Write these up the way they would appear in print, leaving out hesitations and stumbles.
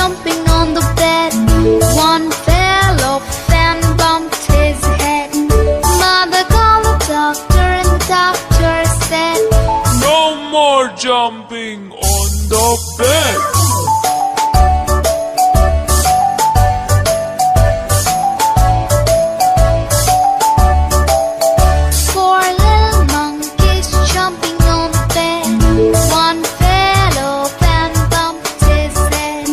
jumping on the bed. One fell off and bumped his head. Mother called the doctor and the doctor said, "No more jumping on the bed." Four little monkeys jumping on the bed. One fell off and bumped his head.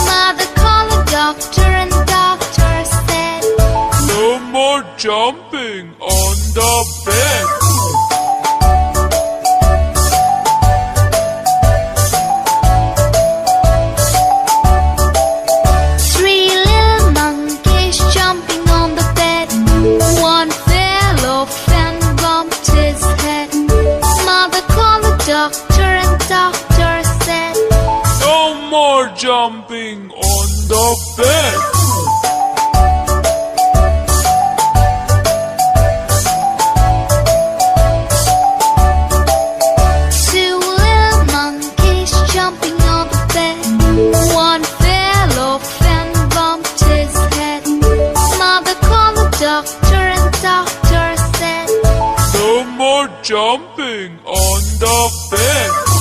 Mother called the doctor and the doctor said, "No more jumping on the bed." Three little monkeys jumping on the bed. One fell off and bumped his head. Mother called the doctor and the doctor said, "No more jumping on the bed." Two little monkeys jumping on the bed. One fell off and bumped his head. Mother called the doctor and the doctor said, "No more jumping on the bed."